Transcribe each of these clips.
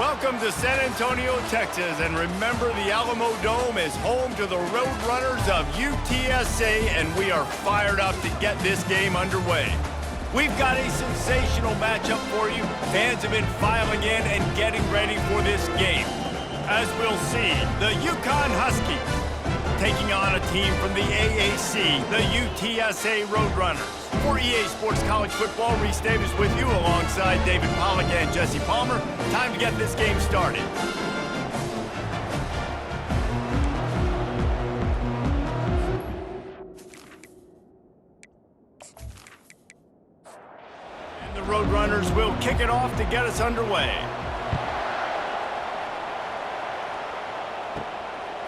Welcome to San Antonio, Texas, and remember the Alamo Dome is home to the Roadrunners of UTSA, and we are fired up to get this game underway. We've got a sensational matchup for you. Fans have been filing in and getting ready for this game. As we'll see, the Uconn Huskies taking on a team from the AAC, the UTSA Roadrunners. For EA Sports College Football, Reese Davis with you alongside David Pollack and Jesse Palmer. Time to get this game started. And the Roadrunners will kick it off to get us underway.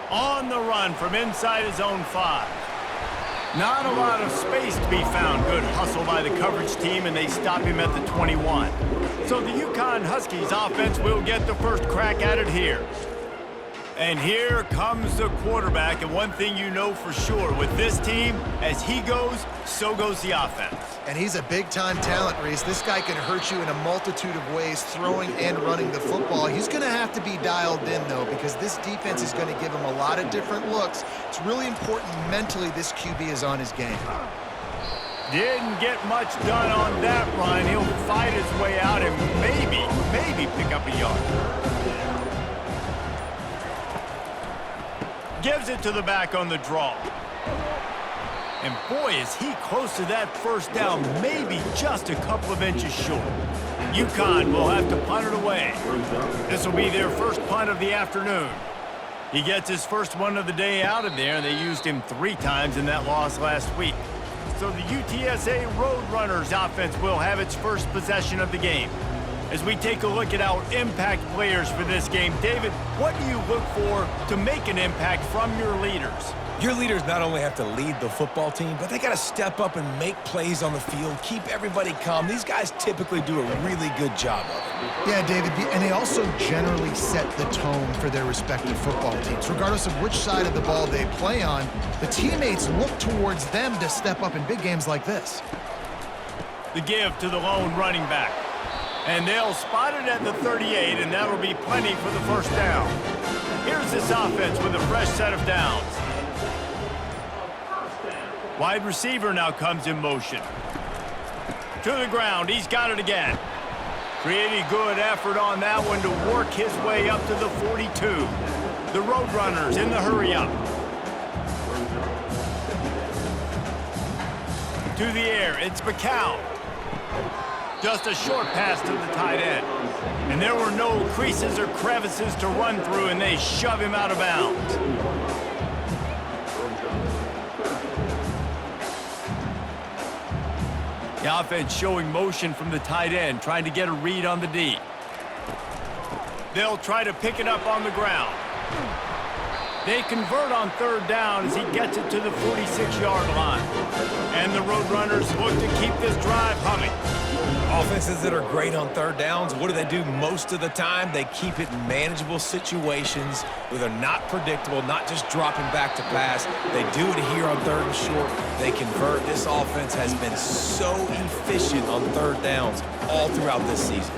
On the run from inside his own 5. Not a lot of space to be found. Good hustle by the coverage team, and they stop him at the 21. So the Uconn Huskies offense will get the first crack at it here. And here comes the quarterback, and one thing you know for sure with this team, as he goes, so goes the offense. And he's a big-time talent, Reese. This guy can hurt you in a multitude of ways, throwing and running the football. He's going to have to be dialed in, though, because this defense is going to give him a lot of different looks. It's really important mentally this QB is on his game. Didn't get much done on that run. He'll fight his way out and maybe pick up a yard. Gives it to the back on the draw. And boy, is he close to that first down, maybe just a couple of inches short. Uconn will have to punt it away. This will be their first punt of the afternoon. He gets his first one of the day out of there, and they used him 3 times in that loss last week. So the UTSA Roadrunners offense will have its first possession of the game. As we take a look at our impact players for this game, David, what do you look for to make an impact from your leaders? Your leaders not only have to lead the football team, but they got to step up and make plays on the field, keep everybody calm. These guys typically do a really good job of it. Yeah, David, and they also generally set the tone for their respective football teams. Regardless of which side of the ball they play on, the teammates look towards them to step up in big games like this. The give to the lone running back. And they'll spot it at the 38, and that'll be plenty for the first down. Here's this offense with a fresh set of downs. Wide receiver now comes in motion. To the ground, he's got it again. Pretty good effort on that one to work his way up to the 42. The Roadrunners in the hurry-up. To the air, it's McCown. Just a short pass to the tight end. And there were no creases or crevices to run through, and they shove him out of bounds. The offense showing motion from the tight end, trying to get a read on the D. They'll try to pick it up on the ground. They convert on third down as he gets it to the 46-yard line. And the Roadrunners look to keep this drive humming. Offenses that are great on third downs, what do most of the time? They keep it in manageable situations where they're not predictable, not just dropping back to pass. They do it here on third and short. They convert. This offense has been so efficient on third downs all throughout this season.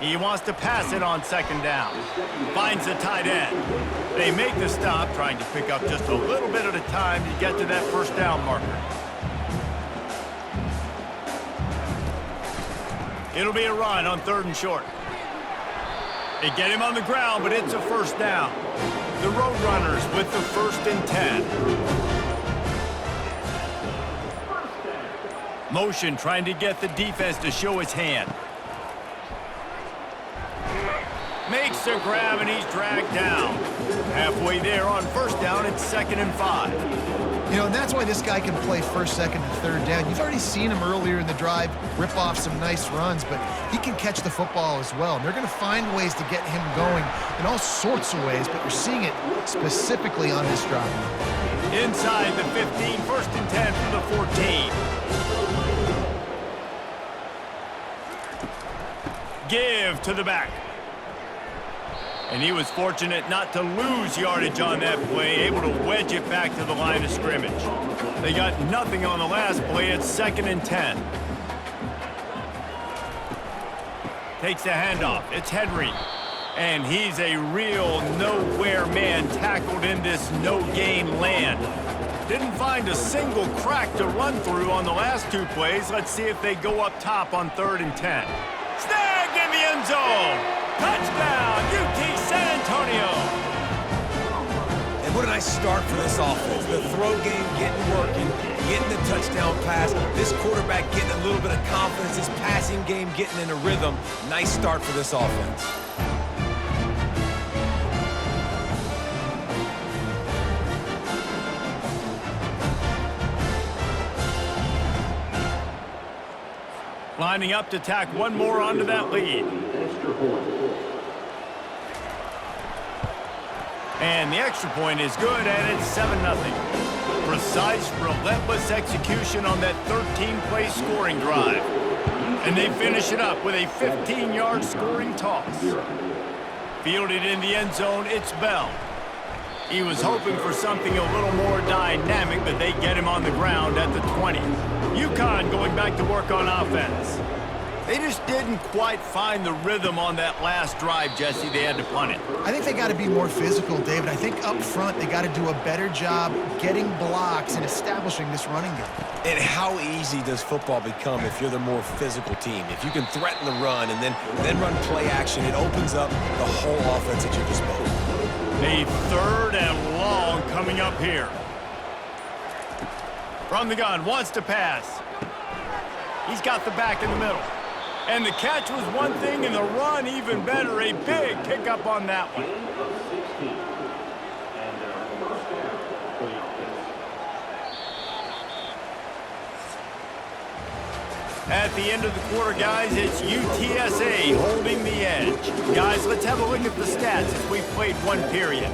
He wants to pass it on second down. Finds the tight end. They make the stop, trying to pick up just a little bit at a time to get to that first down marker. It'll be a run on third and short. They get him on the ground, but it's a first down. The Roadrunners with the 1st and 10. Motion trying to get the defense to show his hand. Makes the grab, and he's dragged down. Halfway there on first down, it's 2nd and 5. You know, and that's why this guy can play first, second, and third down. You've already seen him earlier in the drive rip off some nice runs, but he can catch the football as well. And they're going to find ways to get him going in all sorts of ways, but you're seeing it specifically on this drive. Inside the 15, 1st and 10 from the 14. Give to the back. And he was fortunate not to lose yardage on that play, able to wedge it back to the line of scrimmage. They got nothing on the last play. It's 2nd and 10. Takes the handoff. It's Henry. And he's a real nowhere man tackled in this no-gain land. Didn't find a single crack to run through on the last two plays. Let's see if they go up top on 3rd and 10. Snagged in the end zone. Touchdown, UT San Antonio. And what a nice start for this offense. The throw game getting working, getting the touchdown pass. This quarterback getting a little bit of confidence. His passing game getting in a rhythm. Nice start for this offense. Lining up to tack one more onto that lead. And the extra point is good, and it's 7-0. Precise, relentless execution on that 13-play scoring drive. And they finish it up with a 15-yard scoring toss. Fielded in the end zone, it's Bell. He was hoping for something a little more dynamic, but they get him on the ground at the 20. Uconn going back to work on offense. They just didn't quite find the rhythm on that last drive, Jesse. They had to punt it. I think they got to be more physical, David. I think up front they got to do a better job getting blocks and establishing this running game. And how easy does football become if you're the more physical team? If you can threaten the run and then run play action, it opens up the whole offense at your disposal. A 3rd and long coming up here. From the gun, wants to pass. He's got the back in the middle. And the catch was one thing, and the run even better. A big pickup on that one. At the end of the quarter, guys, it's UTSA holding the edge. Guys, let's have a look at the stats as we've played one period.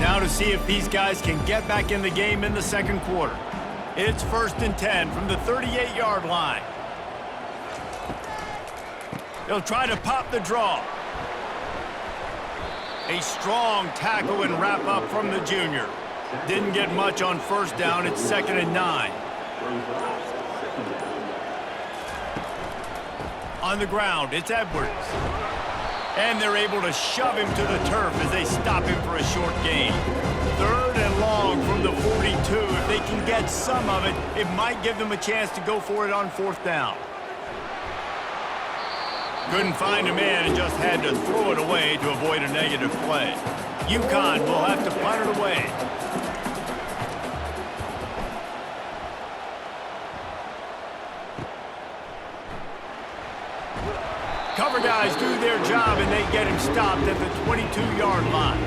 Now to see if these guys can get back in the game in the second quarter. It's 1st and 10 from the 38-yard line. They'll try to pop the draw. A strong tackle and wrap up from the junior. Didn't get much on 1st down. It's 2nd and 9. On the ground, it's Edwards. And they're able to shove him to the turf as they stop him for a short gain. 3rd and long from the 42. If they can get some of it, it might give them a chance to go for it on 4th down. Couldn't find a man and just had to throw it away to avoid a negative play. Uconn will have to punt it away. Cover guys do their job, and they get him stopped at the 22-yard line.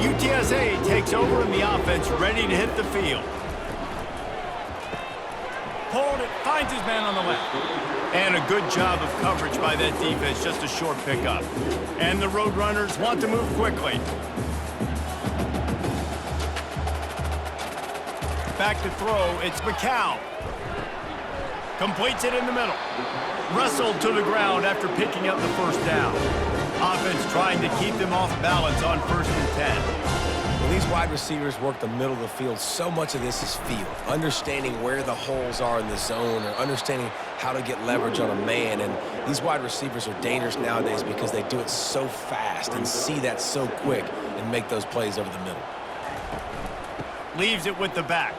UTSA takes over, and the offense ready to hit the field. Pulled it, finds his man on the left. And a good job of coverage by that defense, just a short pickup. And the Roadrunners want to move quickly. Back to throw, it's McCown. Completes it in the middle. Wrestled to the ground after picking up the 1st down. Offense trying to keep them off balance on 1st and 10. When these wide receivers work the middle of the field, so much of this is feel. Understanding where the holes are in the zone, or understanding how to get leverage on a man. And these wide receivers are dangerous nowadays because they do it so fast and see that so quick and make those plays over the middle. Leaves it with the back.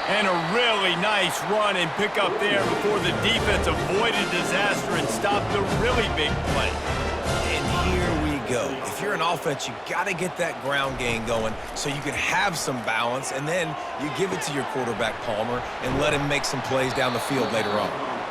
And a really nice run and pick up there before the defense avoided disaster and stopped a really big play. And here we go. If you're an offense, you got to get that ground game going so you can have some balance, and then you give it to your quarterback, Palmer, and let him make some plays down the field later on.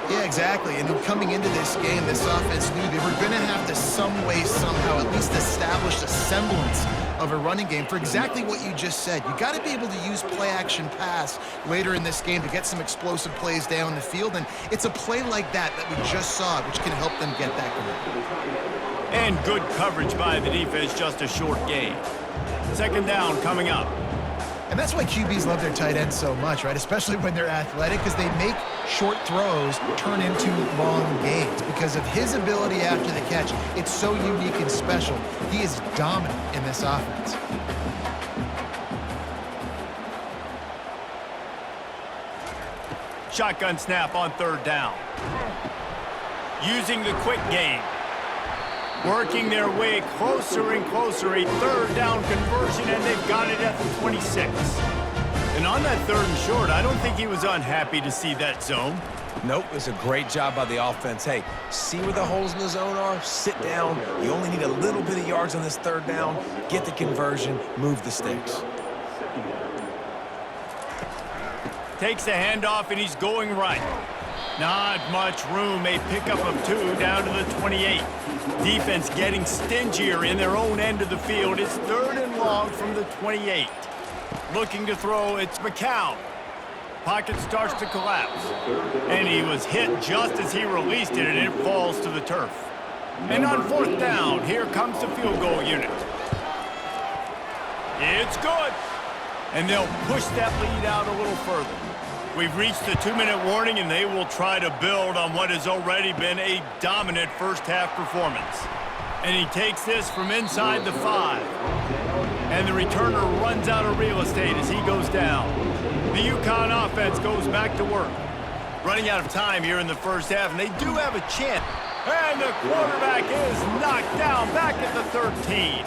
Yeah, exactly. And coming into this game, this offense knew they were going to have to some way, somehow, at least establish a semblance of a running game for exactly what you just said. You got to be able to use play-action pass later in this game to get some explosive plays down the field, and it's a play like that we just saw, which can help them get that going. And good coverage by the defense, just a short gain. 2nd down coming up. And that's why QBs love their tight ends so much, right? Especially when they're athletic, because they make short throws turn into long gains. Because of his ability after the catch, it's so unique and special. He is dominant in this offense. Shotgun snap on third down. Using the quick game. Working their way closer and closer. A third down conversion, and they've got it at the 26. And on that third and short, I don't think he was unhappy to see that zone. Nope, it was a great job by the offense. Hey, see where the holes in the zone are? Sit down. You only need a little bit of yards on this third down. Get the conversion, move the sticks. Takes the handoff, and he's going right. Not much room. A pickup of 2 down to the 28. Defense getting stingier in their own end of the field. It's third and long from the 28. Looking to throw, it's McCown. Pocket starts to collapse. And he was hit just as he released it, and it falls to the turf. And on fourth down, here comes the field goal unit. It's good. And they'll push that lead out a little further. We've reached the 2-minute warning, and they will try to build on what has already been a dominant first-half performance. And he takes this from inside the 5. And the returner runs out of real estate as he goes down. The Uconn offense goes back to work. Running out of time here in the first half, and they do have a chance. And the quarterback is knocked down back at the 13.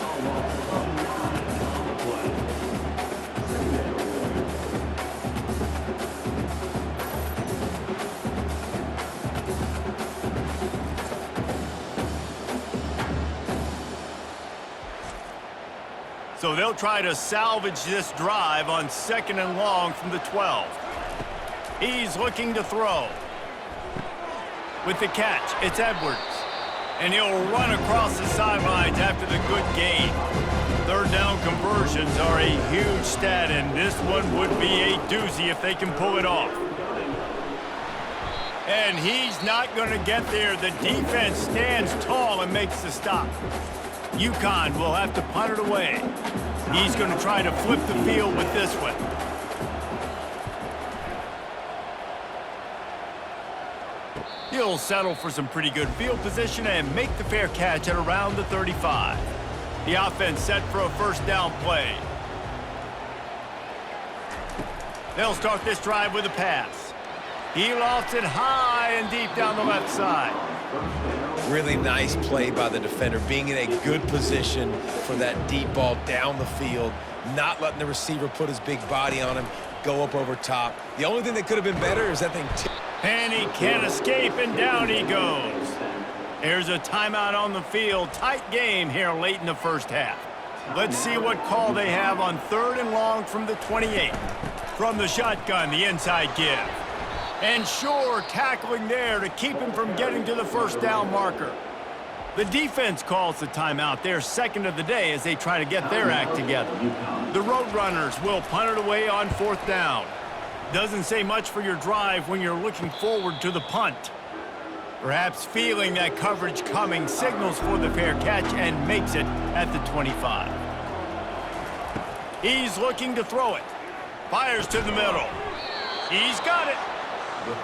So they'll try to salvage this drive on 2nd and long from the 12. He's looking to throw. With the catch, it's Edwards. And he'll run across the sidelines after the good gain. Third down conversions are a huge stat, and this one would be a doozy if they can pull it off. And he's not going to get there. The defense stands tall and makes the stop. Uconn will have to punt it away. He's going to try to flip the field with this one. He'll settle for some pretty good field position and make the fair catch at around the 35. The offense set for a first down play. They'll start this drive with a pass. He lofts it high and deep down the left side. Really nice play by the defender, being in a good position for that deep ball down the field, not letting the receiver put his big body on him, go up over top. The only thing that could have been better is that thing and he can't escape, and down he goes. There's a timeout on the field. Tight game here late in the first half. Let's see what call they have on 3rd and long from the 28. From the shotgun, the inside give. And sure, tackling there to keep him from getting to the first down marker. The defense calls the timeout, their second of the day, as they try to get their act together. The Roadrunners will punt it away on 4th down. Doesn't say much for your drive when you're looking forward to the punt. Perhaps feeling that coverage coming, signals for the fair catch and makes it at the 25. He's looking to throw it. Fires to the middle. He's got it.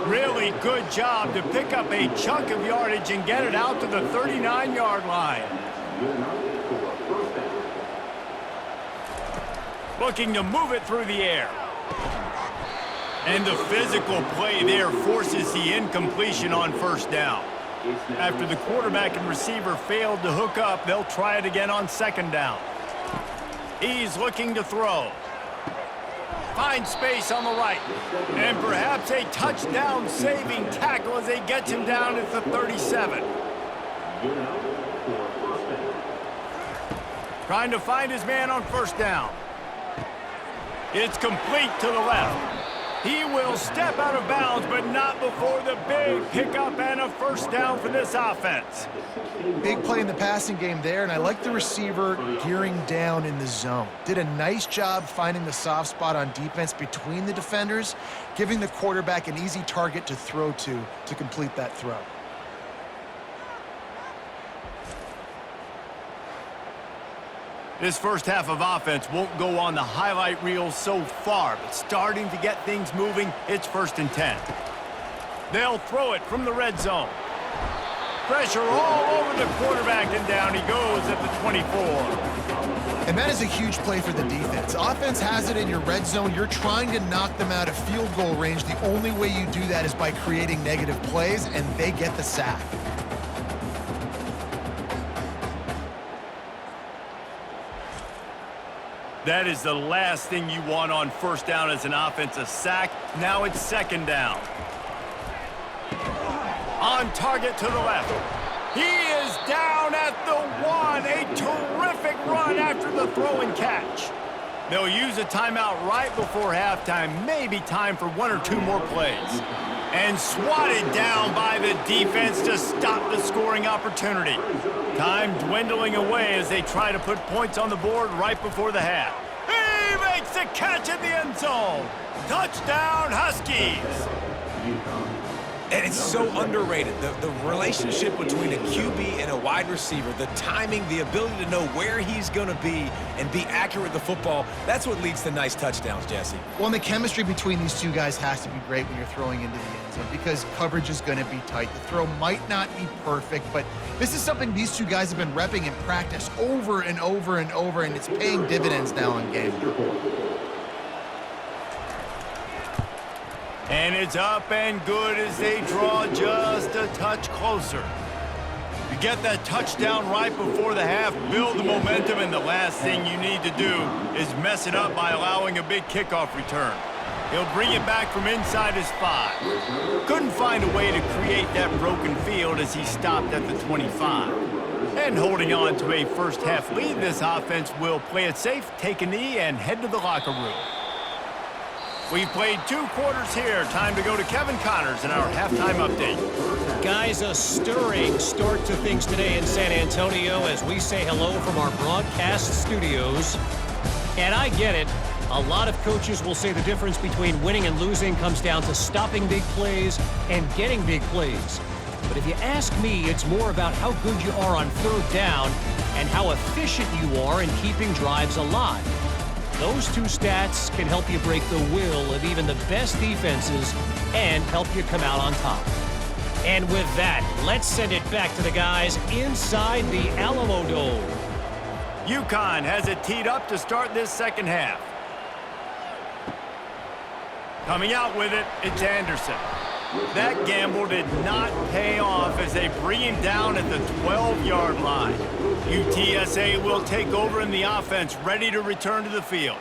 Really good job to pick up a chunk of yardage and get it out to the 39-yard line. Looking to move it through the air. And the physical play there forces the incompletion on first down. After the quarterback and receiver failed to hook up, they'll try it again on 2nd down. He's looking to throw. Finds space on the right. And perhaps a touchdown-saving tackle as they get him down at the 37. Trying to find his man on first down. It's complete to the left. He will step out of bounds, but not before the big pickup and a first down for this offense. Big play in the passing game there, and I like the receiver gearing down in the zone. Did a nice job finding the soft spot on defense between the defenders, giving the quarterback an easy target to throw to complete that throw. This first half of offense won't go on the highlight reel so far, but starting to get things moving, it's 1st and 10. They'll throw it from the red zone. Pressure all over the quarterback, and down he goes at the 24. And that is a huge play for the defense. Offense has it in your red zone. You're trying to knock them out of field goal range. The only way you do that is by creating negative plays, and they get the sack. That is the last thing you want on first down as an offensive sack. Now it's second down. On target to the left. He is down at the 1. A terrific run after the throw and catch. They'll use a timeout right before halftime. Maybe time for 1 or 2 more plays. And swatted down by the defense to stop the scoring opportunity. Time dwindling away as they try to put points on the board right before the half. He makes the catch in the end zone. Touchdown, Huskies. And it's so underrated, the relationship between a QB and a wide receiver, the timing, the ability to know where he's going to be and be accurate with the football, that's what leads to nice touchdowns, Jesse. Well, and the chemistry between these two guys has to be great when you're throwing into the end zone because coverage is going to be tight. The throw might not be perfect, but this is something these two guys have been repping in practice over and over and over, and it's paying dividends now in game. And it's up and good as they draw just a touch closer. You get that touchdown right before the half, build the momentum, and the last thing you need to do is mess it up by allowing a big kickoff return. He'll bring it back from inside his 5. Couldn't find a way to create that broken field as he stopped at the 25. And holding on to a first-half lead, this offense will play it safe, take a knee, and head to the locker room. We've played 2 quarters here. Time to go to Kevin Connors in our halftime update. Guys, a stirring start to things today in San Antonio as we say hello from our broadcast studios. And I get it. A lot of coaches will say the difference between winning and losing comes down to stopping big plays and getting big plays. But if you ask me, it's more about how good you are on third down and how efficient you are in keeping drives alive. Those 2 stats can help you break the will of even the best defenses and help you come out on top. And with that, let's send it back to the guys inside the Alamo Dome. Uconn has it teed up to start this second half. Coming out with it, it's Anderson. That gamble did not pay off as they bring him down at the 12-yard line. UTSA will take over in the offense, ready to return to the field.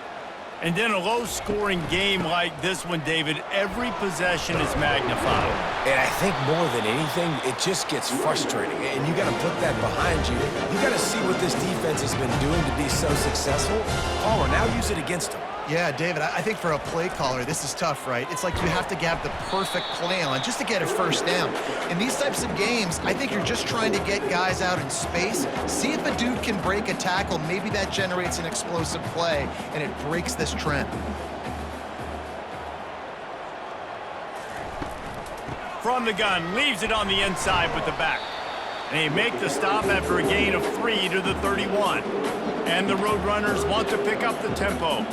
And in a low-scoring game like this one, David, every possession is magnified. And I think more than anything, it just gets frustrating. And you got to put that behind you. You got to see what this defense has been doing to be so successful. Palmer, now use it against them. Yeah, David, I think for a play caller, this is tough, right? It's like you have to have the perfect play on just to get a first down. In these types of games, I think you're just trying to get guys out in space, see if a dude can break a tackle. Maybe that generates an explosive play, and it breaks this trend. From the gun, leaves it on the inside with the back. They make the stop after a gain of 3 to the 31. And the Roadrunners want to pick up the tempo.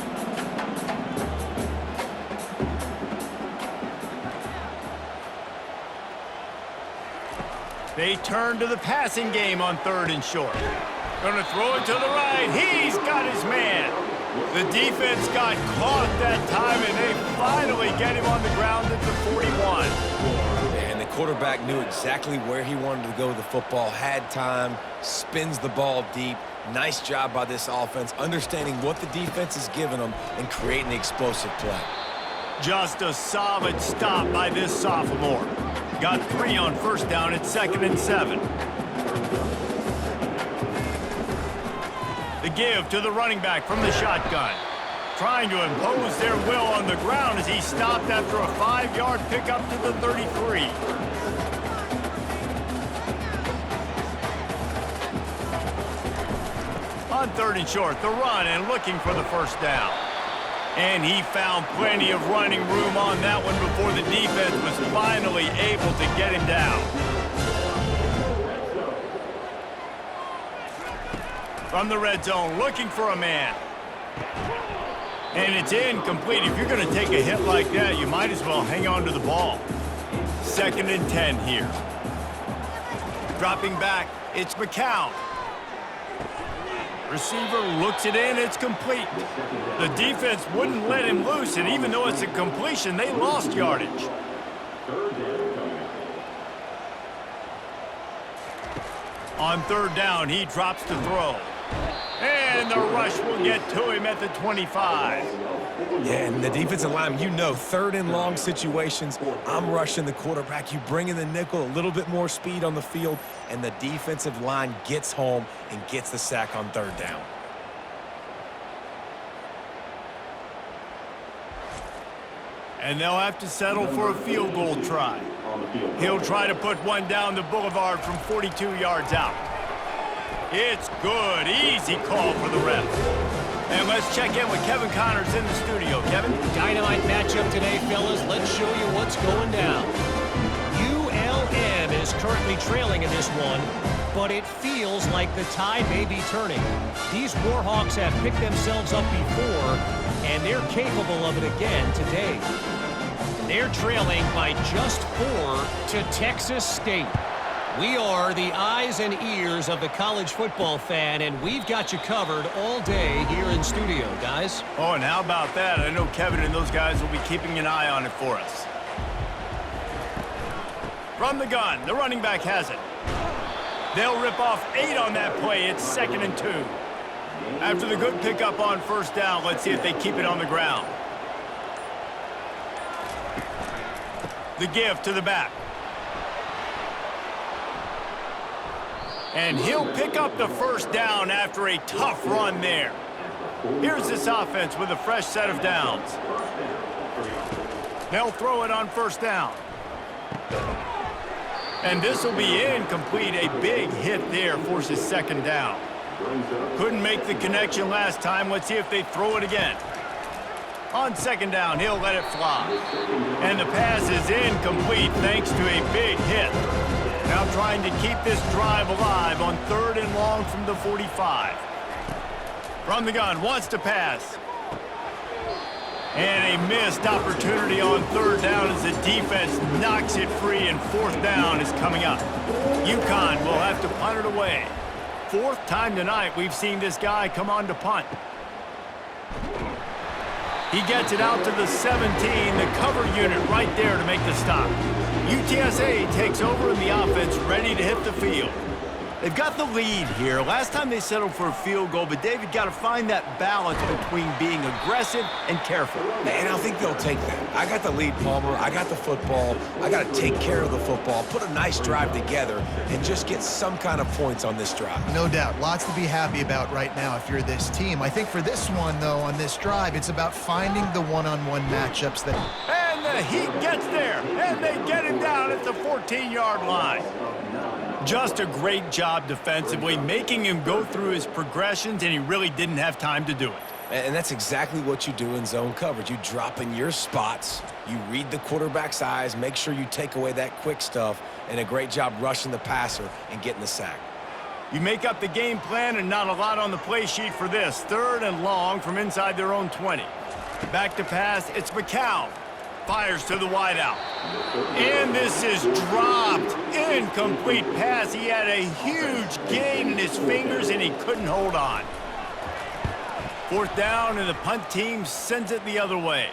They turn to the passing game on 3rd and short. Gonna throw it to the right. He's got his man. The defense got caught that time, and they finally get him on the ground at the 41. And the quarterback knew exactly where he wanted to go with the football, had time, spins the ball deep. Nice job by this offense, understanding what the defense is giving them and creating the explosive play. Just a solid stop by this sophomore. Got 3 on first down at 2nd and 7. The give to the running back from the shotgun. Trying to impose their will on the ground as he stopped after a 5-yard pickup to the 33. On 3rd and short, the run and looking for the first down. And he found plenty of running room on that one before the defense was finally able to get him down. From the red zone, looking for a man. And it's incomplete. If you're going to take a hit like that, you might as well hang on to the ball. 2nd and 10 here. Dropping back, it's McCown. Receiver looks it in, it's complete. The defense wouldn't let him loose, and even though it's a completion, they lost yardage. On third down, he drops to throw. And the rush will get to him at the 25. Yeah, and the defensive line, you know, third and long situations, I'm rushing the quarterback. You bring in the nickel, a little bit more speed on the field, and the defensive line gets home and gets the sack on third down. And they'll have to settle for a field goal try. He'll try to put one down the boulevard from 42 yards out. It's good. Easy call for the ref. And let's check in with Kevin Connors in the studio. Kevin? Dynamite matchup today, fellas. Let's show you what's going down. ULM is currently trailing in this one, but it feels like the tide may be turning. These Warhawks have picked themselves up before, and they're capable of it again today. They're trailing by just 4 to Texas State. We are the eyes and ears of the college football fan, and we've got you covered all day here in studio, guys. Oh, and how about that? I know Kevin and those guys will be keeping an eye on it for us. From the gun, the running back has it. They'll rip off 8 on that play. It's 2nd and 2. After the good pickup on first down, let's see if they keep it on the ground. The give to the back. And he'll pick up the first down after a tough run there. Here's this offense with a fresh set of downs. They'll throw it on first down. And this will be incomplete. A big hit there forces 2nd down. Couldn't make the connection last time. Let's see if they throw it again. On 2nd down, he'll let it fly. And the pass is incomplete thanks to a big hit. Now trying to keep this drive alive on 3rd and long from the 45. From the gun, wants to pass. And a missed opportunity on 3rd down as the defense knocks it free, and 4th down is coming up. Uconn will have to punt it away. 4th time tonight we've seen this guy come on to punt. He gets it out to the 17, the cover unit right there to make the stop. UTSA takes over in the offense, ready to hit the field. They've got the lead here. Last time they settled for a field goal, but David got to find that balance between being aggressive and careful. And I think they'll take that. I got the lead, Palmer. I got the football. I got to take care of the football, put a nice drive together, and just get some kind of points on this drive. No doubt. Lots to be happy about right now if you're this team. I think for this one, though, on this drive, it's about finding the one-on-one matchups that... And the Heat gets there, and they get him down at the 14-yard line. Just a great job defensively, making him go through his progressions, and he really didn't have time to do it. And that's exactly what you do in zone coverage. You drop in your spots, you read the quarterback's eyes, make sure you take away that quick stuff, and a great job rushing the passer and getting the sack. You make up the game plan, and not a lot on the play sheet for this. 3rd and long from inside their own 20. Back to pass, it's McCown. Fires to the wideout. And this is dropped. Incomplete pass. He had a huge gain in his fingers, and he couldn't hold on. 4th down, and the punt team sends it the other way.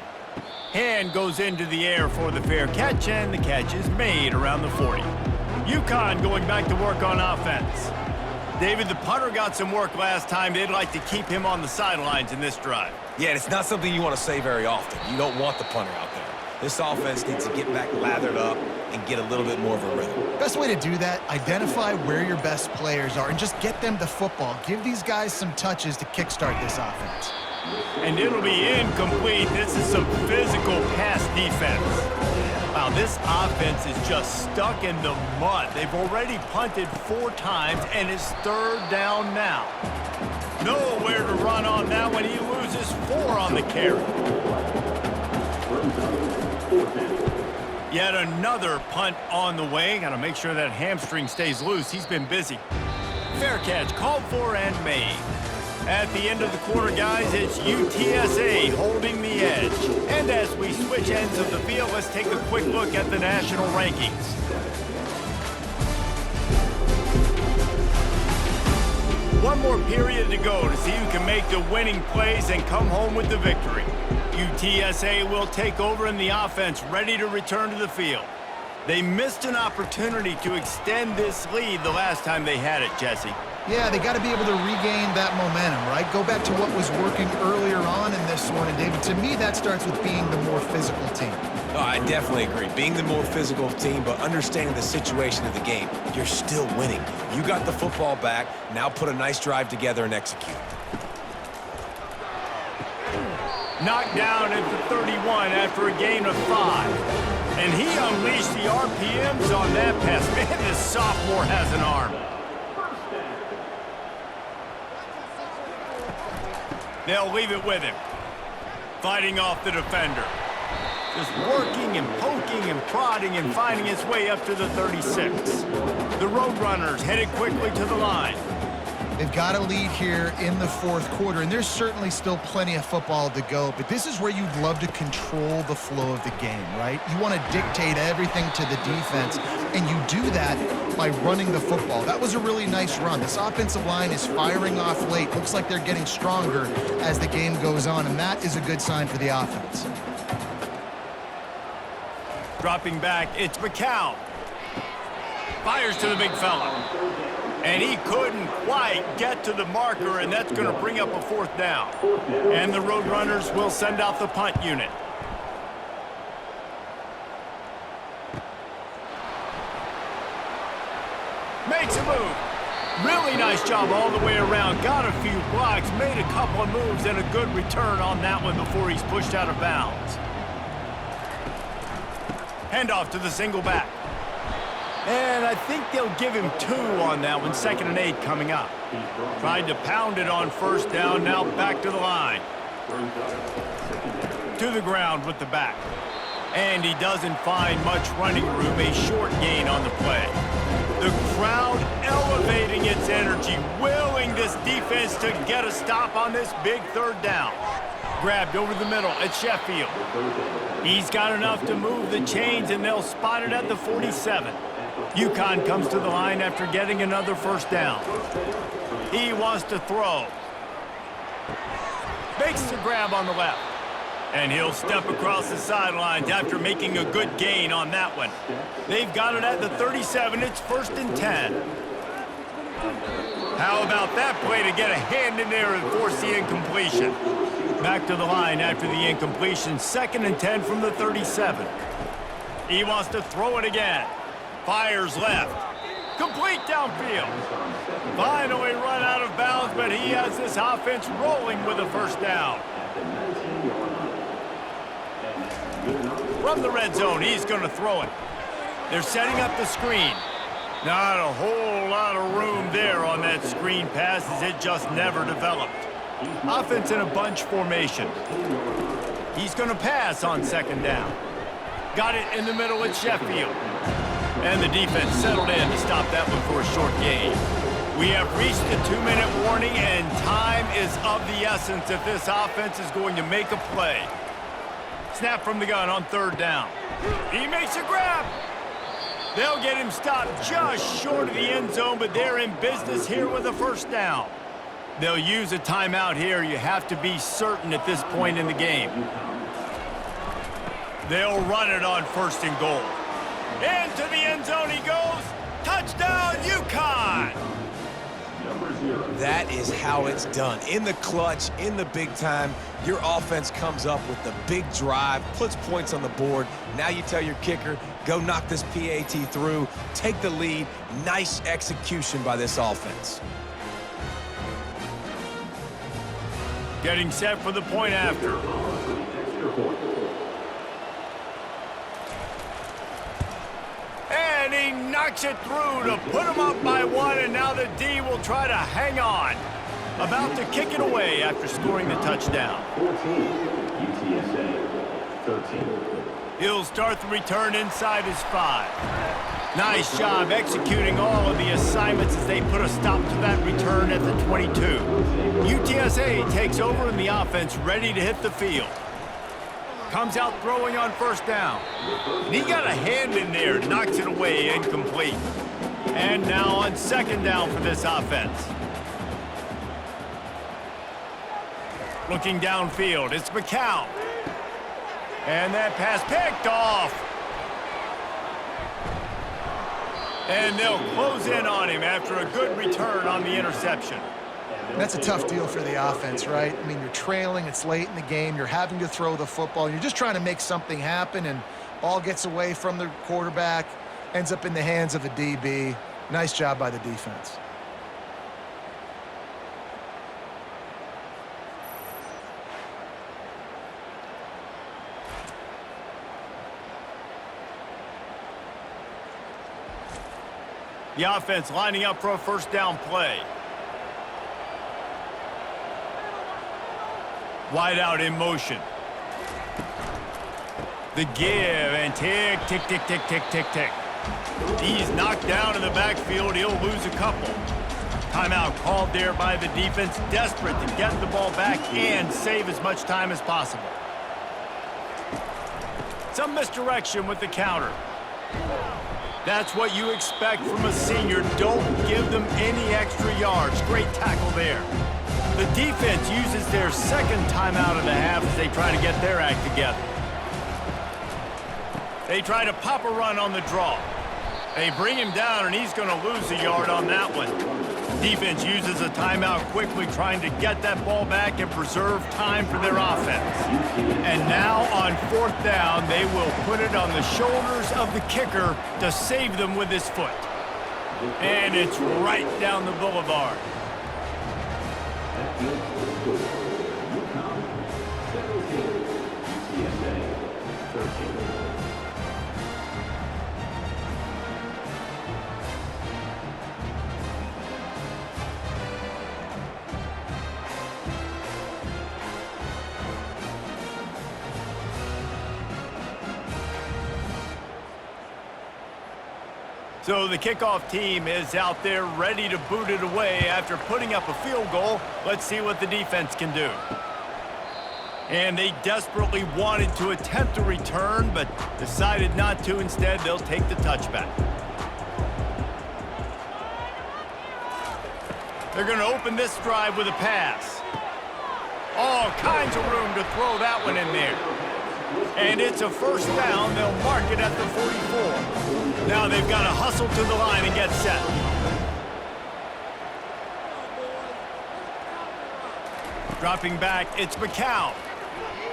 Hand goes into the air for the fair catch, and the catch is made around the 40. Uconn going back to work on offense. David, the punter got some work last time. They'd like to keep him on the sidelines in this drive. Yeah, and it's not something you want to say very often. You don't want the punter out there. This offense needs to get back lathered up and get a little bit more of a rhythm. Best way to do that, identify where your best players are and just get them the football. Give these guys some touches to kickstart this offense. And it'll be incomplete. This is some physical pass defense. Wow, this offense is just stuck in the mud. They've already punted 4 times, and it's 3rd down now. Nowhere to run on that one. He loses 4 on the carry. Yet another punt on the way. Got to make sure that hamstring stays loose. He's been busy. Fair catch called for and made. At the end of the quarter, guys, it's UTSA holding the edge. And as we switch ends of the field, let's take a quick look at the national rankings. One more period to go to see who can make the winning plays and come home with the victory. UTSA will take over in the offense, ready to return to the field. They missed an opportunity to extend this lead the last time they had it, Jesse. Yeah, they got to be able to regain that momentum, right? Go back to what was working earlier on in this one. And, David, to me, that starts with being the more physical team. Oh, I definitely agree. Being the more physical team, but understanding the situation of the game. You're still winning. You got the football back. Now put a nice drive together and execute. Knocked down at the 31 after a gain of 5. And he unleashed the RPMs on that pass. Man, this sophomore has an arm. They'll leave it with him. Fighting off the defender. Just working and poking and prodding and finding his way up to the 36. The Roadrunners headed quickly to the line. They've got a lead here in the fourth quarter, and there's certainly still plenty of football to go, but this is where you'd love to control the flow of the game, right? You want to dictate everything to the defense, and you do that by running the football. That was a really nice run. This offensive line is firing off late. Looks like they're getting stronger as the game goes on, and that is a good sign for the offense. Dropping back, it's McCown. Fires to the big fella. And he couldn't quite get to the marker, and that's going to bring up a fourth down. And the Roadrunners will send out the punt unit. Makes a move. Really nice job all the way around. Got a few blocks, made a couple of moves, and a good return on that one before he's pushed out of bounds. Handoff to the single back. And I think they'll give him 2 on that one. 2nd and 8 coming up. Tried to pound it on first down. Now back to the line. To the ground with the back. And he doesn't find much running room. A short gain on the play. The crowd elevating its energy, willing this defense to get a stop on this big 3rd down. Grabbed over the middle at Sheffield. He's got enough to move the chains, and they'll spot it at the 47. Uconn comes to the line after getting another first down. He wants to throw. Makes the grab on the left. And he'll step across the sidelines after making a good gain on that one. They've got it at the 37. It's 1st and 10. How about that play to get a hand in there and force the incompletion? Back to the line after the incompletion. 2nd and 10 from the 37. He wants to throw it again. Fires left. Complete downfield. Finally run out of bounds, but he has this offense rolling with a first down. From the red zone, he's going to throw it. They're setting up the screen. Not a whole lot of room there on that screen pass, as it just never developed. Offense in a bunch formation. He's going to pass on 2nd down. Got it in the middle with Sheffield. And the defense settled in to stop that one for a short gain. We have reached the 2-minute warning, and time is of the essence if this offense is going to make a play. Snap from the gun on 3rd down. He makes a grab. They'll get him stopped just short of the end zone, but they're in business here with a first down. They'll use a timeout here. You have to be certain at this point in the game. They'll run it on 1st and goal. Into the end zone he goes. Touchdown, Uconn! That is how it's done. In the clutch, in the big time, your offense comes up with the big drive, puts points on the board. Now you tell your kicker, go knock this PAT through, take the lead. Nice execution by this offense. Getting set for the point after. And he knocks it through to put him up by 1, and now the D will try to hang on. About to kick it away after scoring the touchdown. 14, UTSA, 13. He'll start the return inside his 5. Nice job executing all of the assignments as they put a stop to that return at the 22. UTSA takes over in the offense, ready to hit the field. Comes out throwing on 1st down. And he got a hand in there, knocks it away, incomplete. And now on 2nd down for this offense. Looking downfield, it's McCown. And that pass picked off. And they'll close in on him after a good return on the interception. That's a tough deal for the offense, right? I mean, you're trailing, it's late in the game, you're having to throw the football, you're just trying to make something happen, and ball gets away from the quarterback, ends up in the hands of a DB. Nice job by the defense. The offense lining up for a first down play. Wide out in motion. The give and tick, tick, tick, tick, tick, tick, tick. He's knocked down in the backfield. He'll lose a couple. Timeout called there by the defense, desperate to get the ball back and save as much time as possible. Some misdirection with the counter. That's what you expect from a senior. Don't give them any extra yards. Great tackle there. The defense uses their second timeout of the half as they try to get their act together. They try to pop a run on the draw. They bring him down, and he's going to lose a yard on that one. Defense uses a timeout quickly, trying to get that ball back and preserve time for their offense. And now on fourth down, they will put it on the shoulders of the kicker to save them with his foot. And it's right down the boulevard. Uconn 17, UTSA 13. So the kickoff team is out there ready to boot it away after putting up a field goal. Let's see what the defense can do. And they desperately wanted to attempt a return, but decided not to. Instead, they'll take the touchback. They're going to open this drive with a pass. All kinds of room to throw that one in there. And it's a first down. They'll mark it at the 44. Now they've got to hustle to the line and get set. Dropping back, it's McCown.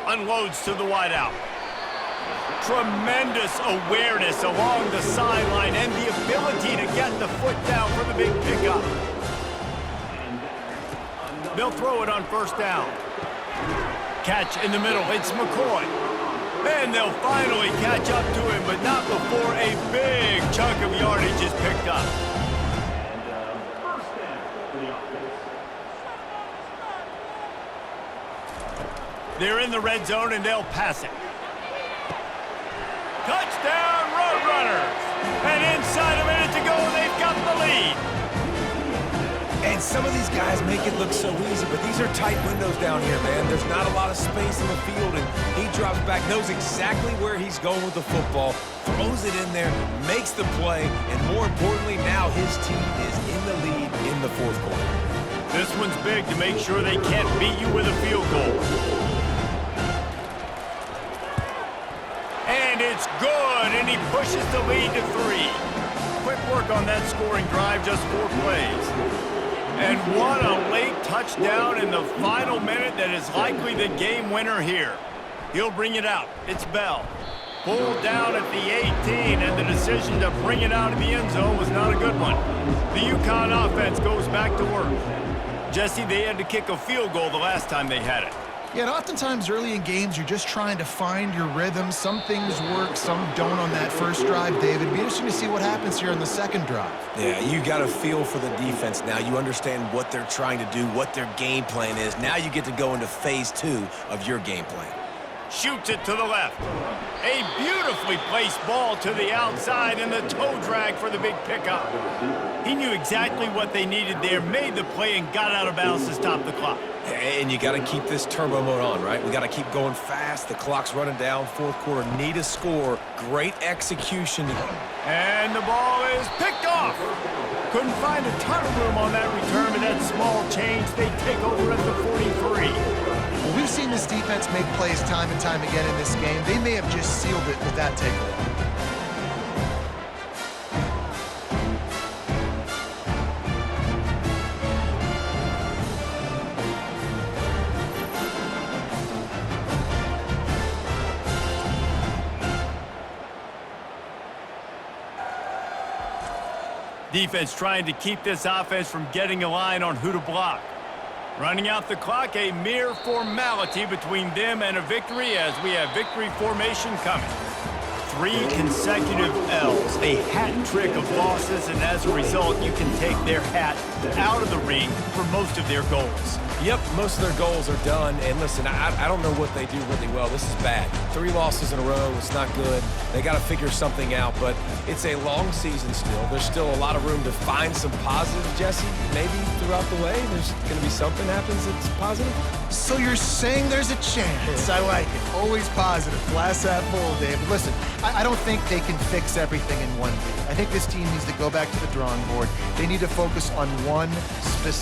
Unloads to the wideout. Tremendous awareness along the sideline and the ability to get the foot down for the big pickup. They'll throw it on first down. Catch in the middle, it's McCoy. And they'll finally catch up to him, but not before a big chunk of yardage is picked up. First down for the offense. They're in the red zone, and they'll pass it. Touchdown, Roadrunners! And inside a minute to go, they've got the lead. And some of these guys make it look so easy, but these are tight windows down here, man. There's not a lot of space in the field, and he drops back, knows exactly where he's going with the football, throws it in there, makes the play, and more importantly, now his team is in the lead in the fourth quarter. This one's big to make sure they can't beat you with a field goal. And it's good, and he pushes the lead to 3. Quick work on that scoring drive, just 4 plays. And what a late touchdown in the final minute that is likely the game winner here. He'll bring it out. It's Bell. Pulled down at the 18, and the decision to bring it out of the end zone was not a good one. The Uconn offense goes back to work. Jesse, they had to kick a field goal the last time they had it. Yeah, and oftentimes early in games, you're just trying to find your rhythm. Some things work, some don't on that first drive, David. It'd be interesting to see what happens here in the second drive. Yeah, you got a feel for the defense now. You understand what they're trying to do, what their game plan is. Now you get to go into phase 2 of your game plan. Shoots it to the left. A beautifully placed ball to the outside, and the toe drag for the big pickup. He knew exactly what they needed there, made the play, and got out of bounds to stop the clock. And you got to keep this turbo mode on, right? We got to keep going fast. The clock's running down. Fourth quarter, need a score. Great execution. And the ball is picked off. Couldn't find a ton of room on that return, but that small change, they take over at the 43. Well, we've seen this defense make plays time and time again in this game. They may have just sealed it with that takeaway. Defense trying to keep this offense from getting a line on who to block. Running out the clock, a mere formality between them and a victory as we have victory formation coming. 3 consecutive L's, a hat trick of losses, and as a result, you can take their hat out of the ring for most of their goals. Yep, most of their goals are done. And listen, I don't know what they do really well. This is bad. 3 losses in a row. It's not good. They got to figure something out, but it's a long season still. There's still a lot of room to find some positive, Jesse. Maybe throughout the way, there's going to be something happens that's positive. So you're saying there's a chance. I like it. Always positive. Glass half full, Dave. Listen, I don't think they can fix everything in one week. I think this team needs to go back to the drawing board. They need to focus on one specific